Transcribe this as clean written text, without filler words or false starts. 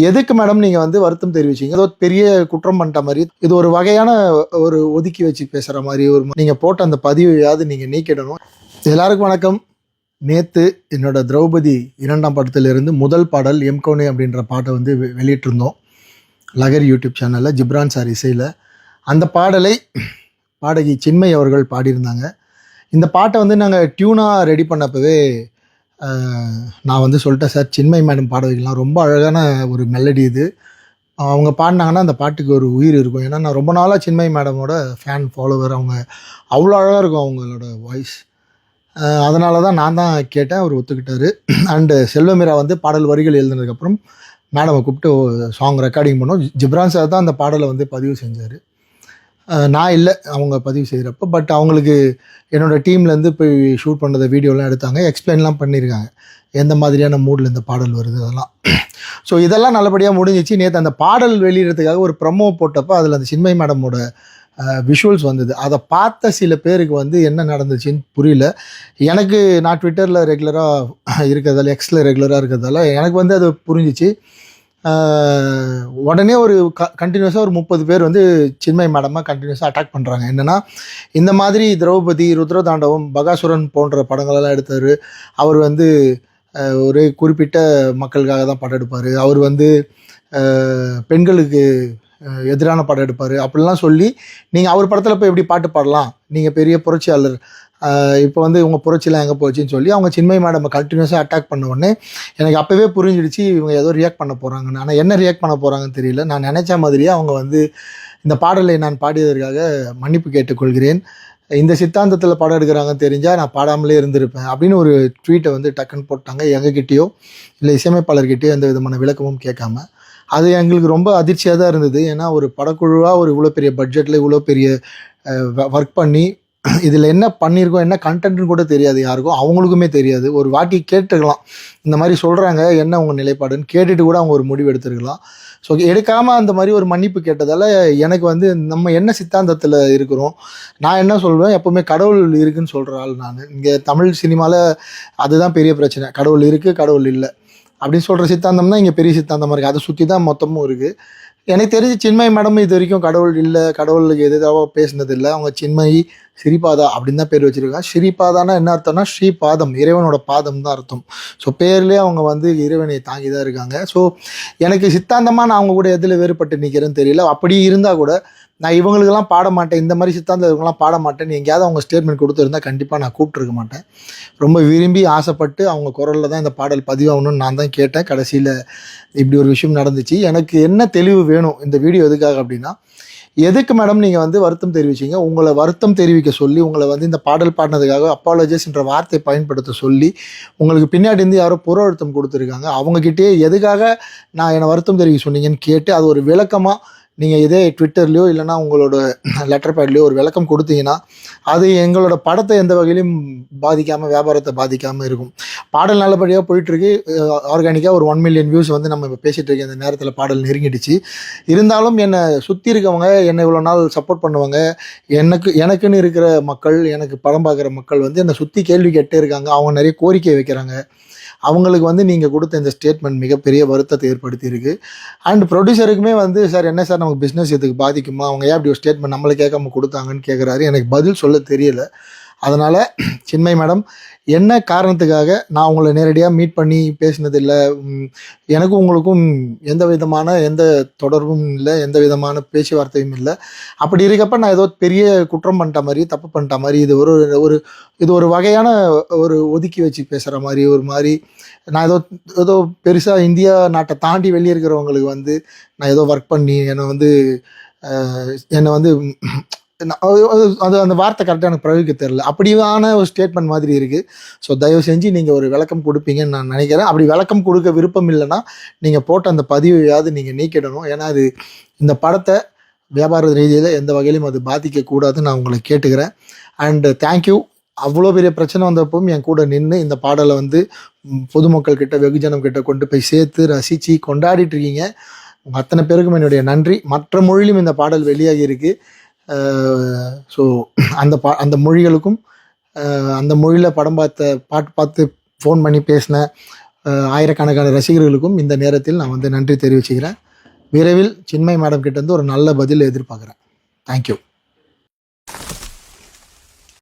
எதுக்கு மேடம் நீங்க வந்து வருத்தம் தெரிவிச்சீங்க? ஏதோ பெரிய குற்றம் பண்ணிட்ட மாரி, இது ஒரு வகையான ஒரு ஒதுக்கி வச்சு பேசுற மாரி நீங்க போட்ட அந்த பதிவையாவது நீங்க நீக்கிடணும். எல்லாருக்கும் வணக்கம். நேத்து என்னோட திரௌபதி 2ஆம் படத்திலிருந்து முதல் பாடல் எம் கவுனே அப்படின்ற பாட்டை வந்து வெளியிட்டிருந்தோம். லகர் யூடியூப் சேனல்ல ஜிப்ரான் சார் இசையில. அந்த பாடலை பாடகி சின்மய் அவர்கள் பாடியிருந்தாங்க. இந்த பாட்டை வந்து நாங்க டியூனா ரெடி பண்ணப்பவே நான் வந்து சொல்லிட்டேன், சார் சின்மய் மேடம் பாட வைக்கலாம், ரொம்ப அழகான ஒரு மெலடி இது. அவங்க பாடினாங்கன்னா அந்த பாட்டுக்கு ஒரு உயிர் இருக்கும். ஏன்னா நான் ரொம்ப நாளாக சின்மய் மேடமோட ஃபேன் ஃபாலோவர். அவங்க அவ்வளோ அழகாக இருக்கும் அவங்களோட வாய்ஸ். அதனால தான் நான் தான் கேட்டேன், அவர் ஒத்துக்கிட்டாரு. அண்டு செல்வமீரா வந்து பாடல் வரிகள் எழுதுனதுக்கப்புறம் மேடமை கூப்பிட்டு சாங் ரெக்கார்டிங் பண்ணோம். ஜிப்ரான் சார் தான் அந்த பாடலை வந்து பதிவு செஞ்சார். நான் இல்லை அவங்க பதிவு செய்கிறப்ப. பட் அவங்களுக்கு என்னோடய டீம்லேருந்து போய் ஷூட் பண்ணுறத வீடியோலாம் எடுத்தாங்க, எக்ஸ்பிளைன்லாம் பண்ணியிருக்காங்க எந்த மாதிரியான மூடில் இந்த பாடல் வருது அதெல்லாம். ஸோ இதெல்லாம் நல்லபடியாக முடிஞ்சிச்சு. நேற்று அந்த பாடல் வெளியிடறதுக்காக ஒரு ப்ரமோ போட்டப்போ அதில் அந்த சின்மய் மேடமோட விஷுவல்ஸ் வந்தது. அதை பார்த்த சில பேருக்கு வந்து என்ன நடந்துச்சுன்னு புரியல. எனக்கு நான் ட்விட்டரில் ரெகுலராக இருக்கிறதால, எக்ஸில் ரெகுலராக இருக்கிறதால எனக்கு வந்து அது புரிஞ்சிச்சு. உடனே ஒரு கண்டினியூஸாக ஒரு 30 பேர் வந்து சின்மய் மேடமாக கண்டினியூஸாக அட்டாக் பண்ணுறாங்க. என்னென்னா, இந்த மாதிரி திரௌபதி, ருத்ரதாண்டவம், பகாசுரன் போன்ற படங்களெல்லாம் எடுத்தார். அவர் வந்து ஒரு குறிப்பிட்ட மக்களுக்காக தான் படம் எடுப்பார். அவர் வந்து பெண்களுக்கு எதிரான படம் எடுப்பார் அப்படிலாம் சொல்லி, நீங்கள் அவர் படத்தில் போய் எப்படி பாட்டு பாடலாம், நீங்கள் பெரிய புரட்சியாளர், இப்போ வந்து இவங்க புரட்சிலாம் எங்கே போச்சுன்னு சொல்லி அவங்க சின்மய் மேடம் கண்டினியூஸாக அட்டாக் பண்ண உடனே எனக்கு அப்போவே புரிஞ்சிடுச்சு இவங்க ஏதோ ரியாக்ட் பண்ண போகிறாங்கன்னு. ஆனால் என்ன ரியாக்ட் பண்ண போகிறாங்கன்னு தெரியல. நான் நினச்ச மாதிரியே அவங்க வந்து இந்த பாடலை நான் பாடியதற்காக மன்னிப்பு கேட்டுக்கொள்கிறேன், இந்த சித்தாந்தத்தில் படம் எடுக்கிறாங்கன்னு தெரிஞ்சால் நான் பாடாமலே இருந்திருப்பேன் அப்படின்னு ஒரு ட்வீட்டை வந்து டக்குன்னு போட்டாங்க. எங்ககிட்டயோ இல்லை இசையமைப்பாளர்கிட்டயோ எந்த விதமான விளக்கமும் கேட்காம. அது எங்களுக்கு ரொம்ப அதிர்ச்சியாக தான் இருந்தது. ஏன்னா ஒரு படக்குழுவாக ஒரு இவ்வளோ பெரிய பட்ஜெட்டில் இவ்வளோ பெரிய ஒர்க் பண்ணி இதில் என்ன பண்ணியிருக்கோம், என்ன கண்டென்ட்னு கூட தெரியாது யாருக்கும், அவங்களுக்குமே தெரியாது. ஒரு வாட்டி கேட்டுக்கலாம், இந்த மாதிரி சொல்கிறாங்க என்ன உங்கள் நிலைப்பாடுன்னு கேட்டுட்டு கூட அவங்க ஒரு முடிவு எடுத்துருக்கலாம். ஸோ எடுக்காமல் அந்த மாதிரி ஒரு மன்னிப்பு கேட்டதால் எனக்கு வந்து நம்ம என்ன சித்தாந்தத்தில் இருக்கிறோம், நான் என்ன சொல்வேன், எப்போவுமே கடவுள் இருக்குதுன்னு சொல்கிற ஆள் நான். இங்கே தமிழ் சினிமாவில் அதுதான் பெரிய பிரச்சனை. கடவுள் இருக்குது, கடவுள் இல்லை அப்படின்னு சொல்கிற சித்தாந்தம் தான் இங்கே பெரிய சித்தாந்தமாக இருக்குது. அதை சுற்றி தான் மொத்தமும் இருக்குது. எனக்கு தெரிஞ்சு சின்மய் மேடம் இது வரைக்கும் கடவுள் இல்லை, கடவுளுக்கு எதுவாக பேசினது இல்லை. அவங்க சின்மயி ஸ்ரீபாதா அப்படின்னு தான் பேர் வச்சுருக்காங்க. ஸ்ரீபாதானா என்ன அர்த்தம்னா ஸ்ரீபாதம், இறைவனோட பாதம் தான் அர்த்தம். ஸோ பேர்லேயே அவங்க வந்து இறைவனை தாங்கி தான் இருக்காங்க. ஸோ எனக்கு சித்தாந்தமாக நான் அவங்க கூட எதில் வேறுபட்டு நிற்கிறேன்னு தெரியல. அப்படி இருந்தால் கூட நான் இவங்களுக்கெல்லாம் பாட மாட்டேன், இந்த மாதிரி சித்தாந்தம் இவங்கெல்லாம் பாட மாட்டேன்னு எங்கேயாவது அவங்க ஸ்டேட்மெண்ட் கொடுத்துருந்தா கண்டிப்பாக நான் கூப்பிட்ருக்க மாட்டேன். ரொம்ப விரும்பி ஆசைப்பட்டு அவங்க குரலில் தான் இந்த பாடல் பதிவாகணும்னு நான் தான் கேட்டேன். கடைசியில் இப்படி ஒரு விஷயம் நடந்துச்சு. எனக்கு என்ன தெளிவு வேணும் இந்த வீடியோ எதுக்காக அப்படின்னா, எதுக்கு மேடம் நீங்கள் வந்து வருத்தம் தெரிவிச்சிங்க? உங்களை வருத்தம் தெரிவிக்க சொல்லி, உங்களை வந்து இந்த பாடல் பாடினதுக்காக அப்பாலஜிஸ்ன்ற வார்த்தையை பயன்படுத்த சொல்லி உங்களுக்கு பின்னாடி இருந்து யாரோ புற அழுத்தம் கொடுத்துருக்காங்க. அவங்கக்கிட்டே எதுக்காக நான் என்னை வருத்தம் தெரிவிக்க சொன்னீங்கன்னு கேட்டு அது ஒரு விளக்கமாக நீங்கள் இதே ட்விட்டர்லையோ இல்லைனா உங்களோட லெட்டர் பேட்லேயோ ஒரு விளக்கம் கொடுத்தீங்கன்னா அது எங்களோட படத்தை எந்த வகையிலும் பாதிக்காமல், வியாபாரத்தை பாதிக்காமல் இருக்கும். பாடல் நல்லபடியாக போயிட்டுருக்கு. ஆர்கானிக்காக ஒரு 1 மில்லியன் வியூஸ் வந்து நம்ம இப்போ பேசிகிட்டு இருக்க இந்த நேரத்தில் பாடல் நெருங்கிடுச்சு. இருந்தாலும் என்னை சுற்றி இருக்கவங்க, என்னை இவ்வளோ நாள் சப்போர்ட் பண்ணுவாங்க, எனக்குன்னு இருக்கிற மக்கள், எனக்கு படம் பார்க்குற மக்கள் வந்து என்னை சுற்றி கேள்வி கேட்டே இருக்காங்க. அவங்க நிறைய கோரிக்கை வைக்கிறாங்க. அவங்களுக்கு வந்து நீங்கள் கொடுத்த இந்த ஸ்டேட்மெண்ட் மிகப்பெரிய வருத்தத்தை ஏற்படுத்தியிருக்கு. அண்ட் ப்ரொடியூசருக்குமே வந்து, சார் என்ன சார் நமக்கு பிஸ்னஸ் இதுக்கு பாதிக்குமா, அவங்க ஏன் அப்படி ஒரு ஸ்டேட்மெண்ட் நம்மளை கேட்காம கொடுத்தாங்கன்னு கேட்குறாரு. எனக்கு பதில் சொல்ல தெரியல. அதனால் சின்மய் மேடம், என்ன காரணத்துக்காக நான் உங்களை நேரடியாக மீட் பண்ணி பேசினதில்லை, எனக்கும் உங்களுக்கும் எந்த தொடர்பும் இல்லை, எந்த விதமான பேச்சுவார்த்தையும் இல்லை. அப்படி இருக்கப்ப நான் ஏதோ பெரிய குற்றம் பண்ணிட்ட மாதிரி, தப்பு பண்ணிட்ட மாதிரி, இது ஒரு வகையான ஒரு ஒதுக்கி வச்சு பேசுகிற மாதிரி, ஒரு மாதிரி நான் ஏதோ பெருசாக இந்தியா நாட்டை தாண்டி வெளியே இருக்கிறவங்களுக்கு வந்து நான் ஏதோ ஒர்க் பண்ணி என்னை வந்து அது அந்த வார்த்தை கரெக்டாக எனக்கு பிரயோகிக்க தெரில. அப்படியான ஒரு ஸ்டேட்மெண்ட் மாதிரி இருக்குது. ஸோ தயவு செஞ்சு நீங்கள் ஒரு விளக்கம் கொடுப்பீங்கன்னு நான் நினைக்கிறேன். அப்படி விளக்கம் கொடுக்க விருப்பம் இல்லைன்னா நீங்கள் போட்ட அந்த பதிவையாவது நீங்கள் நீக்கிடணும். ஏன்னா அது இந்த படத்தை வியாபார ரீதியில் எந்த வகையிலும் அது பாதிக்கக்கூடாதுன்னு நான் உங்களை கேட்டுக்கிறேன். And thank you. அவ்வளோ பெரிய பிரச்சனை வந்தப்பவும் என் கூட நின்று இந்த பாடலை வந்து பொதுமக்கள் கிட்ட, வெகுஜனம் கிட்ட கொண்டு போய் சேர்த்து ரசித்து கொண்டாடிட்டு இருக்கீங்க. உங்கள் அத்தனை பேருக்கும் என்னுடைய நன்றி. மற்ற மொழியிலும் இந்த பாடல் வெளியாகி இருக்குது. ஸோ அந்த மொழிகளுக்கும், அந்த மொழியில் பாட்டு பார்த்து ஃபோன் பண்ணி பேசின ஆயிரக்கணக்கான ரசிகர்களுக்கும் இந்த நேரத்தில் நான் வந்து நன்றி தெரிவிச்சுக்கிறேன். விரைவில் சின்மயி மேடம் கிட்ட இருந்து ஒரு நல்ல பதில் எதிர்பார்க்குறேன். தேங்க்யூ.